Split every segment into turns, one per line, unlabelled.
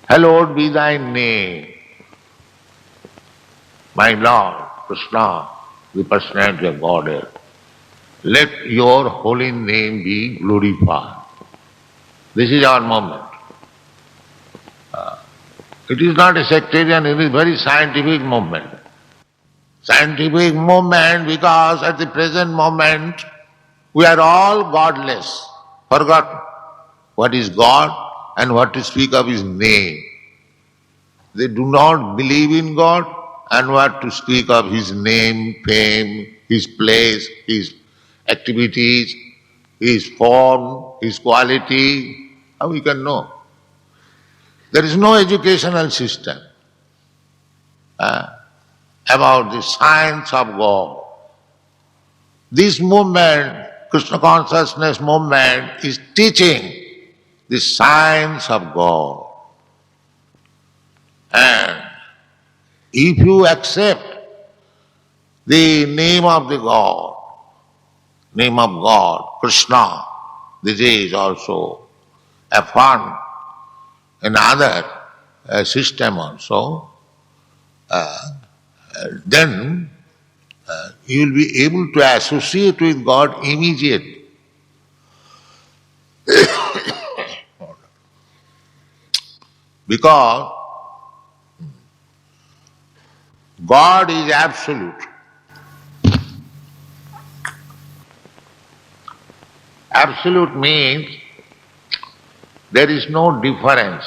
Hallowed be thy name, my Lord, Krishna, the personality of Godhead. Let your holy name be glorified. This is our movement. It is not a sectarian, it is very scientific movement. Scientific movement because at the present moment we are all godless, forgotten what is God and what to speak of His name. They do not believe in God and what to speak of His name, fame, His place, His activities, His form, His quality. How we can know? There is no educational system about the science of God. This movement, Krishna consciousness movement, is teaching the science of God. And if you accept the name of the God, name of God, Krishna, this is also affirmed in other system also, then you will be able to associate with God immediately. Because God is absolute. Absolute means there is no difference.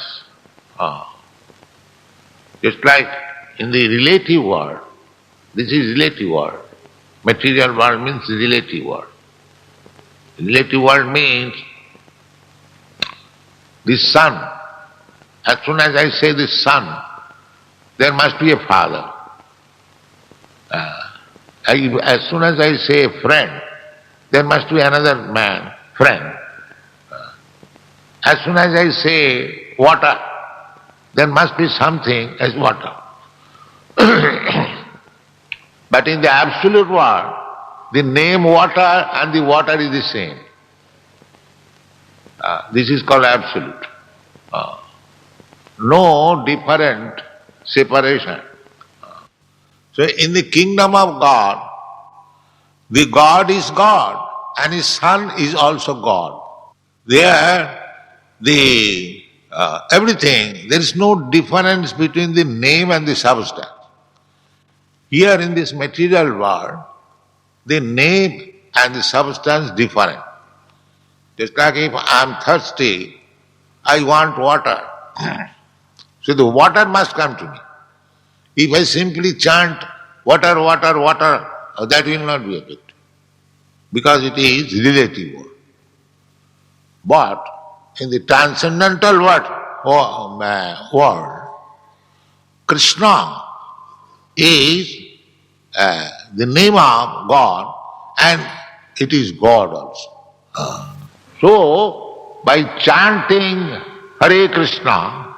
Just like in the relative world, this is relative world. Material world means relative world. Relative world means the sun. As soon as I say the sun, there must be a father. As soon as I say a friend, there must be another man, friend. As soon as I say water, there must be something as water. But in the absolute world, the name water and the water is the same. This is called absolute. No different separation. So in the kingdom of God, the God is God and His Son is also God. There, everything, there is no difference between the name and the substance. Here in this material world, the name and the substance different. Just like if I am thirsty, I want water. So the water must come to me. If I simply chant water, water, water, that will not be effective. Because it is relative world. But in the transcendental world, Krishna is the name of God and it is God also. So, by chanting Hare Krishna,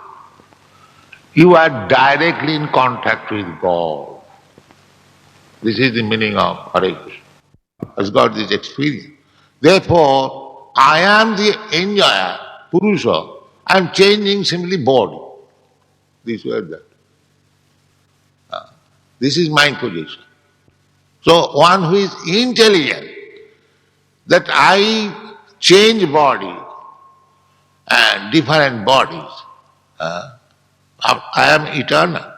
you are directly in contact with God. This is the meaning of Hare Krishna. Has got this experience. Therefore, I am the enjoyer, Purusha. I am changing simply body. This way or that. This is my position. So one who is intelligent, that I change body and different bodies, I am eternal.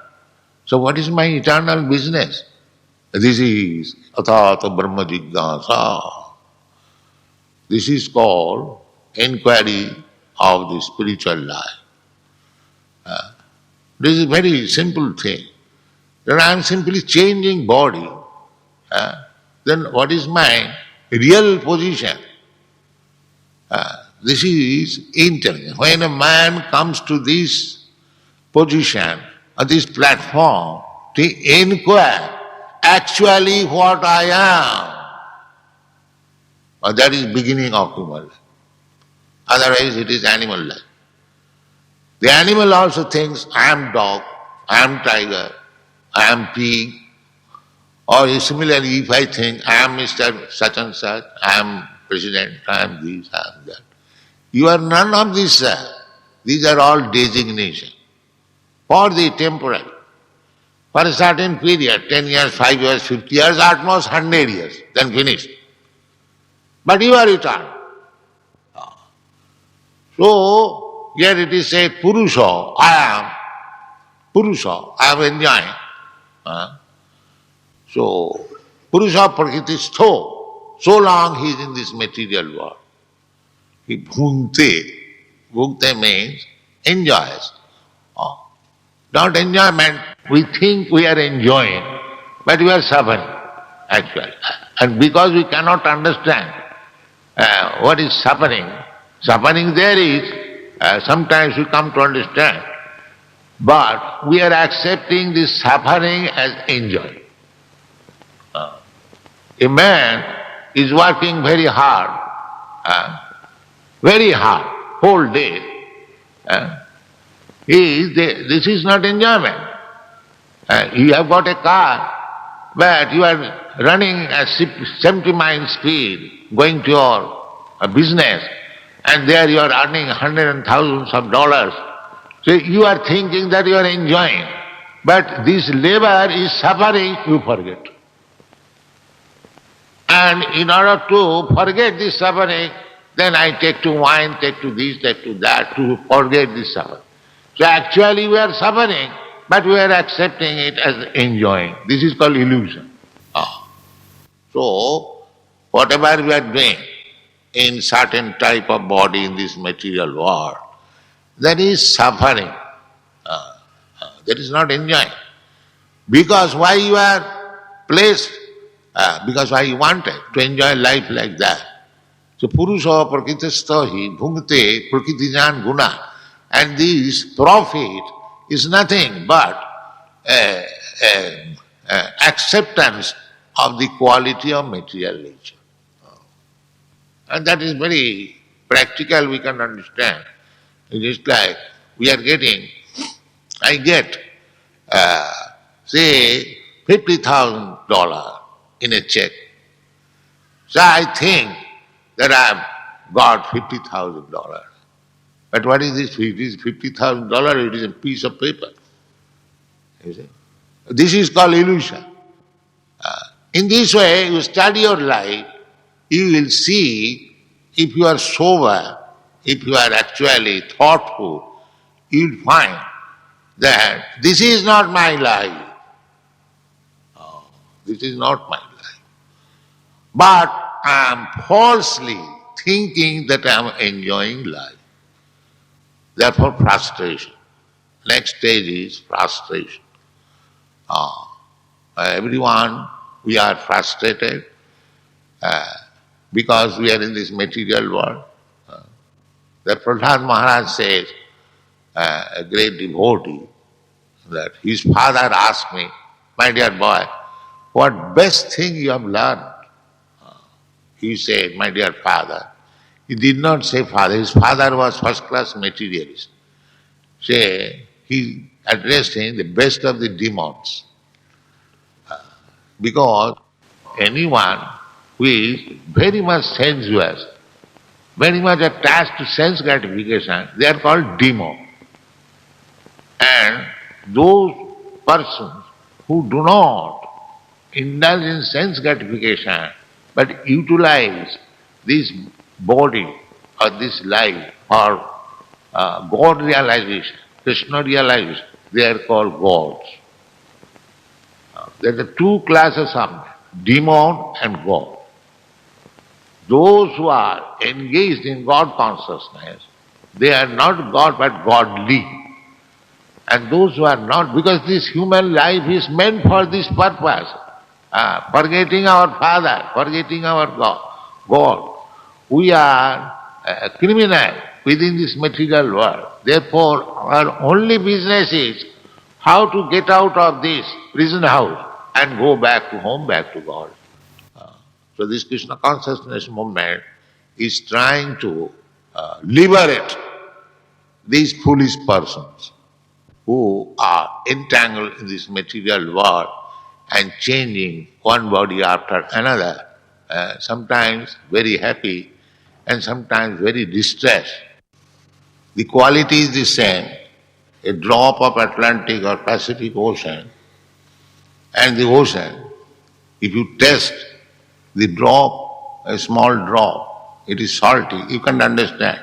So what is my eternal business? This is Athata Brahma Jignasa. This is called inquiry of the spiritual life. This is a very simple thing. That I am simply changing body. Then what is my real position? This is intelligence. When a man comes to this position, or this platform, to inquire actually what I am, that is beginning of human life. Otherwise it is animal life. The animal also thinks, I am dog, I am tiger, I am pig. Or similarly, if I think, I am Mr. such and such, I am president, I am this, I am that. You are none of this, sir. These are all designation. for the temporary. For a certain period, 10 years, 5 years, 50 years, at most 100 years, then finished. But you are eternal. So, here it is said, Purusha, I am enjoying. So, Purusha Prakriti-stho, so long he is in this material world. He bhunte means enjoys. Not enjoyment, we think we are enjoying, but we are suffering, actually. And because we cannot understand what is suffering there is, sometimes we come to understand, but we are accepting this suffering as enjoy. A man is working very hard, whole day. This is not enjoyment. You have got a car, but you are running at 70 miles speed, going to your business, and there you are earning hundreds and thousands of dollars. So you are thinking that you are enjoying, but this labor is suffering, you forget. And in order to forget this suffering, then I take to wine, take to this, take to that, to forget this suffering. So actually we are suffering, but we are accepting it as enjoying. This is called illusion. So, whatever we are doing in certain type of body in this material world, that is suffering. That is not enjoying. Because why you are placed, because why you wanted to enjoy life like that. So, Purusha Prakriti-stho bhungte prakritijan guna. And this profit is nothing but acceptance of the quality of material nature. And that is very practical, we can understand. It is like I get, say, $50,000 in a check. So I think that I have got $50,000. But what is this? It is $50,000, it is a piece of paper. You see? This is called illusion. In this way, you study your life, you will see if you are sober, if you are actually thoughtful, you will find that this is not my life. This is not my life. But I am falsely thinking that I am enjoying life. Therefore, frustration. Next stage is frustration. Everyone, we are frustrated because we are in this material world. The Prahlad Maharaj says, a great devotee, that his father asked me, my dear boy, what best thing you have learned? He said, my dear father. He did not say father. His father was first-class materialist. Say, he addressed him the best of the demons. Because anyone who is very much sensuous, very much attached to sense gratification, they are called demon. And those persons who do not indulge in sense gratification, but utilize this body or this life for God realization, Krishna realization, they are called gods. There are two classes of men, demon and God. Those who are engaged in God consciousness, they are not God but godly. And those who are not, because this human life is meant for this purpose, forgetting our Father, forgetting our God. We are criminal within this material world. Therefore, our only business is how to get out of this prison house and go back to home, back to God. So this Krishna consciousness movement is trying to liberate these foolish persons who are entangled in this material world and changing one body after another, sometimes very happy and sometimes very distressed. The quality is the same. a drop of Atlantic or Pacific Ocean, and the ocean, if you test the drop, a small drop, it is salty, you can understand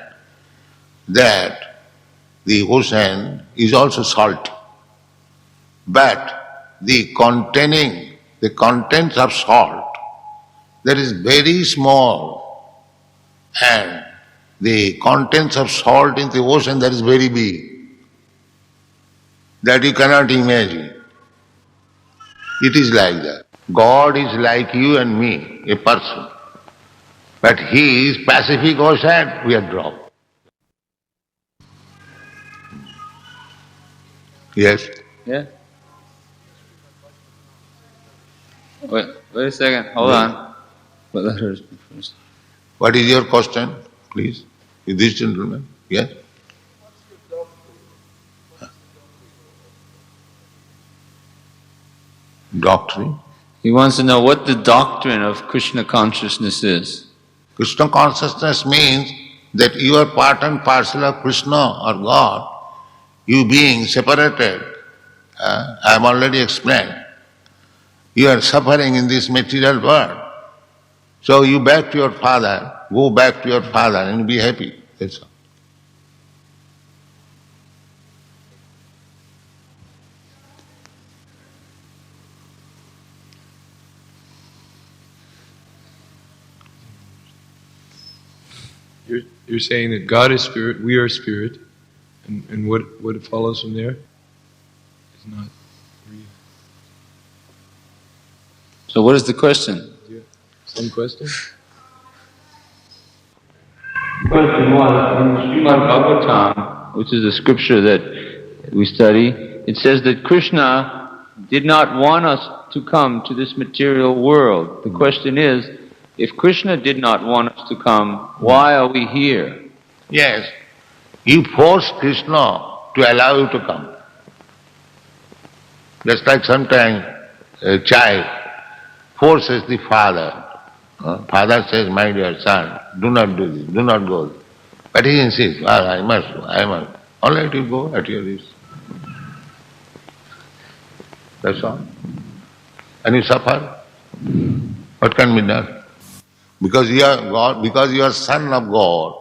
that the ocean is also salty. But the contents of salt, that is very small, and the contents of salt in the ocean, that is very big, that you cannot imagine. It is like that. God is like you and me, a person. But He is Pacific Ocean, we are drop. Yes?
Yeah. Wait a second, hold on. But let her speak first.
What is your question, please? Is this gentleman? Yes? Doctrine?
He wants to know what the doctrine of Krishna consciousness is.
Krishna consciousness means that you are part and parcel of Krishna or God. You being separated, I have already explained. You are suffering in this material world. So you back to your father, go back to your father and be happy. That's all.
You're saying that God is spirit, we are spirit, and what follows from there is not real.
So what is the question?
Do you have some question?
The question was, in Srimad Bhagavatam, which is a scripture that we study, it says that Krishna did not want us to come to this material world. The question is, if Krishna did not want us to come, why are we here?
Yes, you force Krishna to allow you to come. Just like sometimes a child forces the father. Father says, my dear son, do not do this, do not go. But he insists, well, I must. All right, you go at your risk. That's all. And you suffer. What can be done? Because you are God, because you are son of God,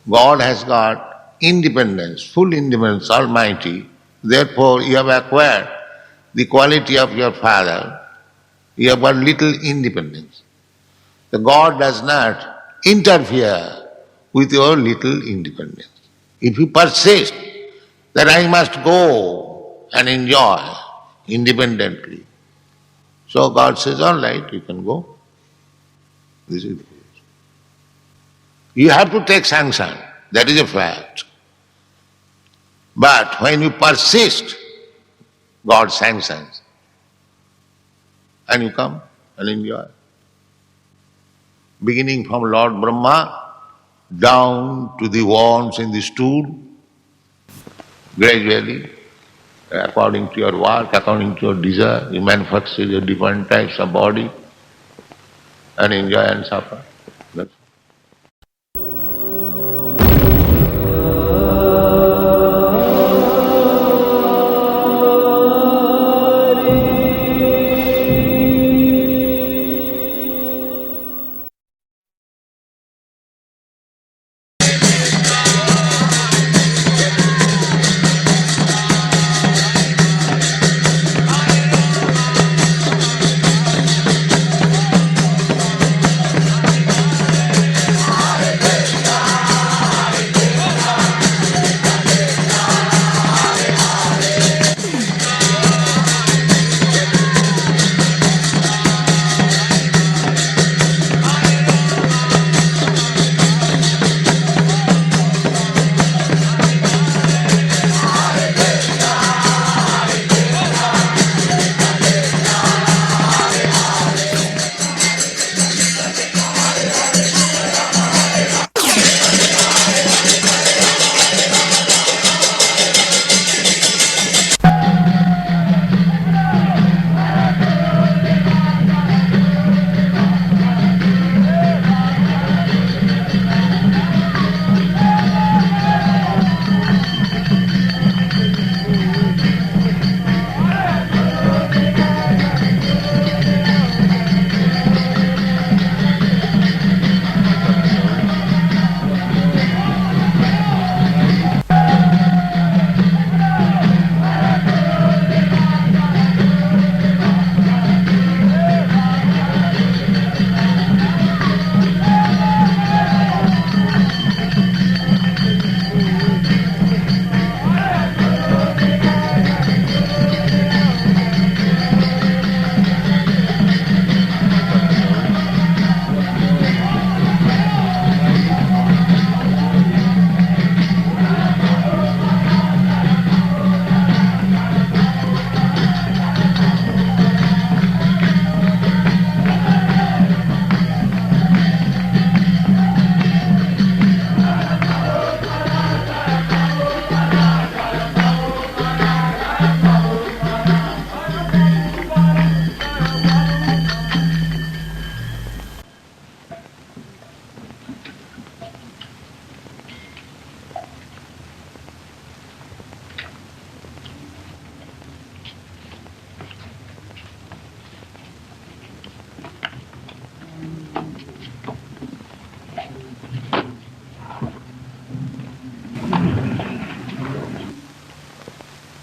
God has got independence, full independence, almighty. Therefore, you have acquired the quality of your father. You have got little independence. The God does not interfere with your little independence. If you persist that I must go and enjoy independently, so God says, all right, you can go. This is the case. You have to take sanction, that is a fact. But when you persist, God sanctions. And you come and enjoy. Beginning from Lord Brahma down to the worms in the stool, gradually, according to your work, according to your desire, you manufacture your different types of body and enjoy and suffer. That's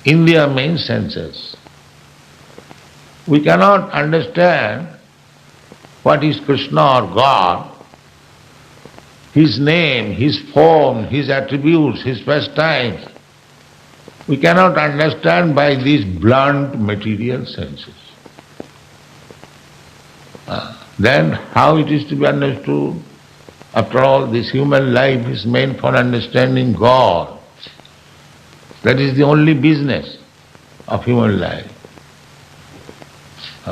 Indriya means senses. We cannot understand what is Krishna or God, His name, His form, His attributes, His pastimes. We cannot understand by these blunt material senses. Then how it is to be understood? After all, this human life is meant for understanding God. That is the only business of human life.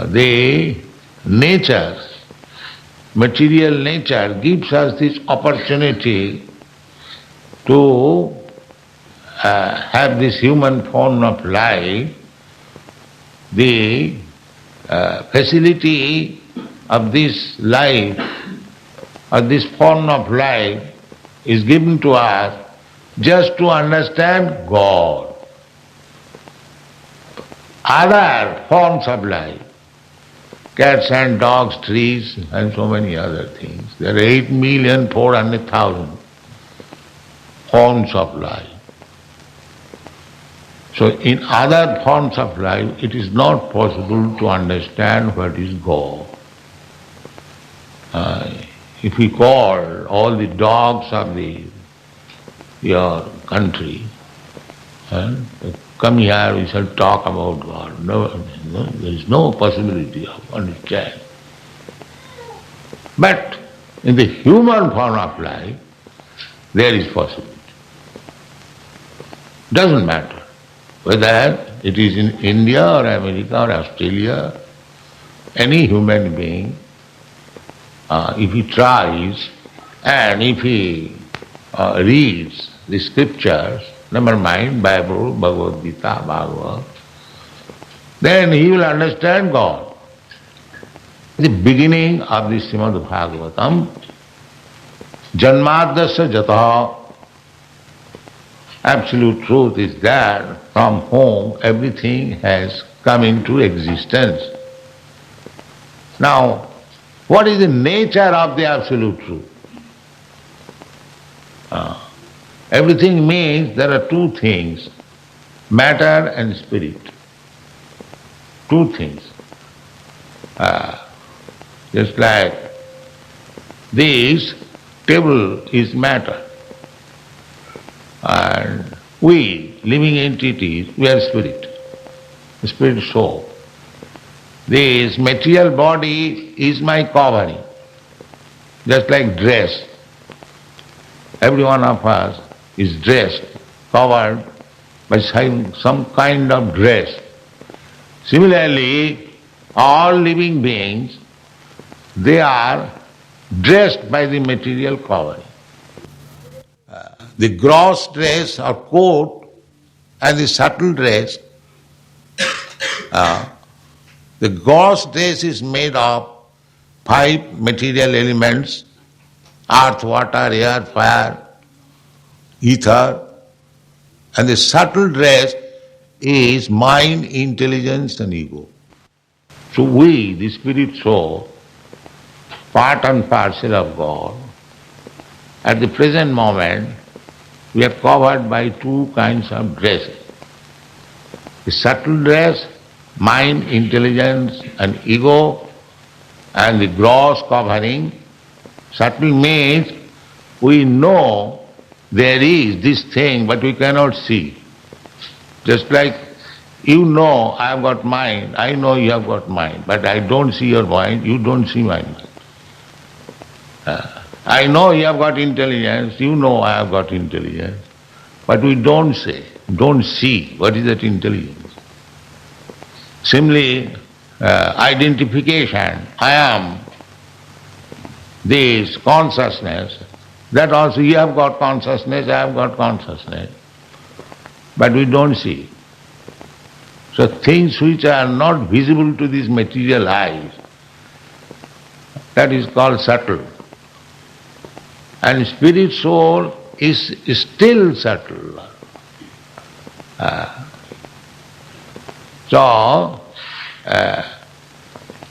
The nature, material nature gives us this opportunity to have this human form of life. The facility of this life, or this form of life, is given to us just to understand God. Other forms of life, cats and dogs, trees, and so many other things. There are 8,400,000 forms of life. So in other forms of life, it is not possible to understand what is God. If we call all the dogs of your country, come here, we shall talk about God. No, there is no possibility of understanding. But in the human form of life, there is possibility. Doesn't matter whether it is in India or America or Australia, any human being, if he tries and if he reads the scriptures, never mind Bible, Bhagavad Gita, Bhagavad, then he will understand God. The beginning of the Srimad Bhagavatam, Janmadasya Jataha, absolute truth is there from whom everything has come into existence. Now, what is the nature of the absolute truth? Everything means there are two things, matter and spirit. Two things. Just like this table is matter, and we, living entities, we are spirit, spirit soul. This material body is my covering, just like dress. Every one of us is dressed, covered by some kind of dress. Similarly, all living beings, they are dressed by the material covering. The gross dress or coat and the subtle dress, the gross dress is made of 5 material elements: earth, water, air, fire, ether, and the subtle dress is mind, intelligence and ego. So we, the spirit soul, part and parcel of God, at the present moment we are covered by 2 kinds of dresses. The subtle dress, mind, intelligence and ego, and the gross covering. Subtle means we know there is this thing but we cannot see. Just like you know I have got mind, I know you have got mind, but I don't see your mind, you don't see my mind. I know you have got intelligence, you know I have got intelligence, but we don't see what is that intelligence. Similarly, identification, I am this consciousness, that also you have got consciousness, I have got consciousness, but we don't see. So things which are not visible to these material eyes, that is called subtle. And spirit soul is still subtle.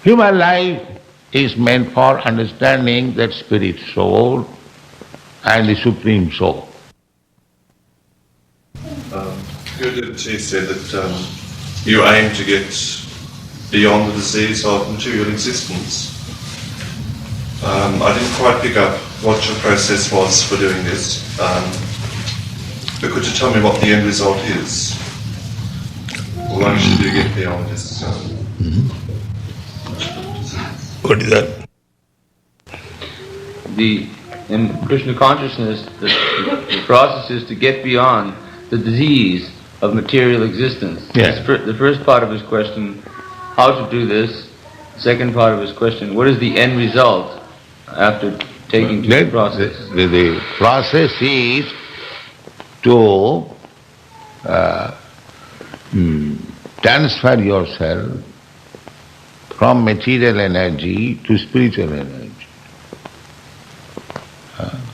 Human life is meant for understanding that spirit soul and the Supreme Soul.
Pure Devotee said that you aim to get beyond the disease of material existence. I didn't quite pick up what your process was for doing this, but could you tell me what the end result is? Once you do get beyond this.
What is that?
In Krishna consciousness, the process is to get beyond the disease of material existence.
Yes.
The first part of his question, how to do this. The second part of his question, what is the end result after taking to the process?
The process is to transfer yourself from material energy to spiritual energy.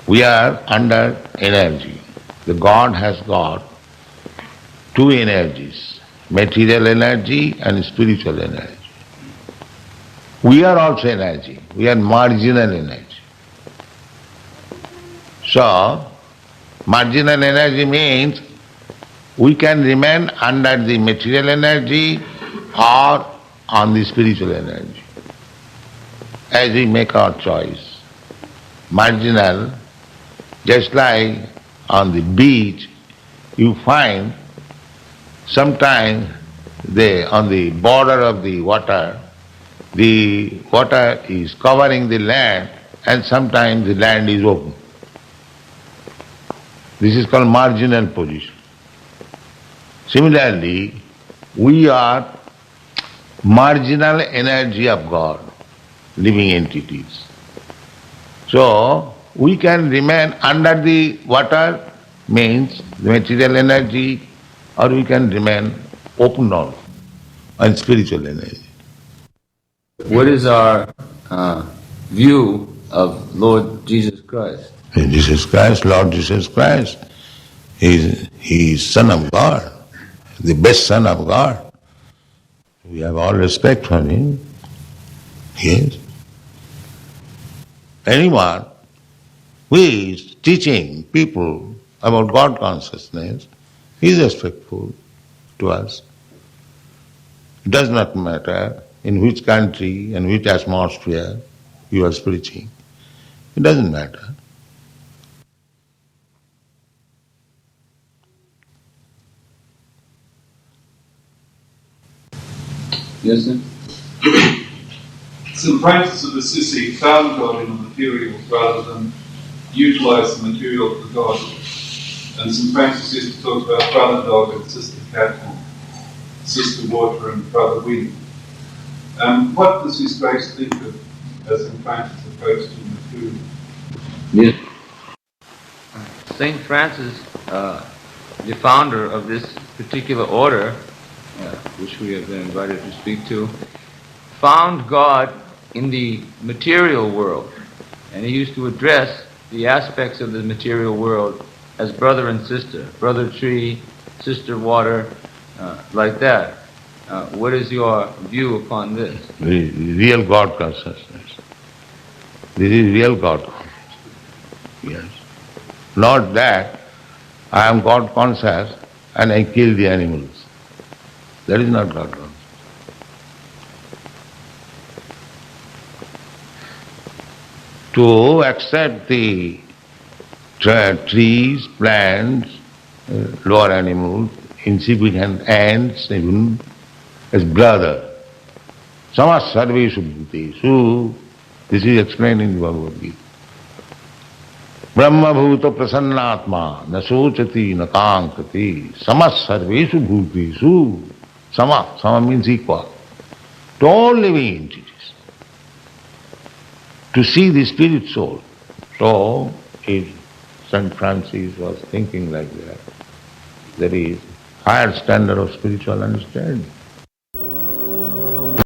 We are under energy. The God has got two energies, material energy and spiritual energy. We are also energy. We are marginal energy. So, marginal energy means we can remain under the material energy or on the spiritual energy, as we make our choice. Marginal, just like on the beach, you find sometimes on the border of the water is covering the land and sometimes the land is open. This is called marginal position. Similarly, we are marginal energy of God, living entities. So, we can remain under the water, means the material energy, or we can remain open on spiritual energy.
What is our view of Lord Jesus Christ?
Jesus Christ, Lord Jesus Christ, He is Son of God, the best Son of God. We have all respect for Him. Yes. Anyone who is teaching people about God consciousness is respectful to us. It does not matter in which country and which atmosphere you are preaching. It doesn't matter.
Yes, sir?
St. Francis of Assisi found God in the material rather than utilize the material for God. And St. Francis used to talk about brother dog and sister cat, and sister water and brother wind. What does His Grace think of St. Francis approach to material?
Yes. St. Francis, the founder of this particular order, which we have been invited to speak to, found God in the material world, and he used to address the aspects of the material world as brother and sister, brother tree, sister water, like that. What is your view upon this?
The real God consciousness. This is real God consciousness. Yes. Not that I am God conscious and I kill the animals. That is not God consciousness. To accept the trees, plants, lower animals, insignificant ants even, as brother. Samas sarveshu bhutesu. This is explained in the Bhagavad Gita. Brahma bhuta prasannatma na sochati na kankati samas sarveshu bhutesu. Sama means equal. To all living entities. To see the spirit soul. So, St. Francis was thinking like that. There is higher standard of spiritual understanding.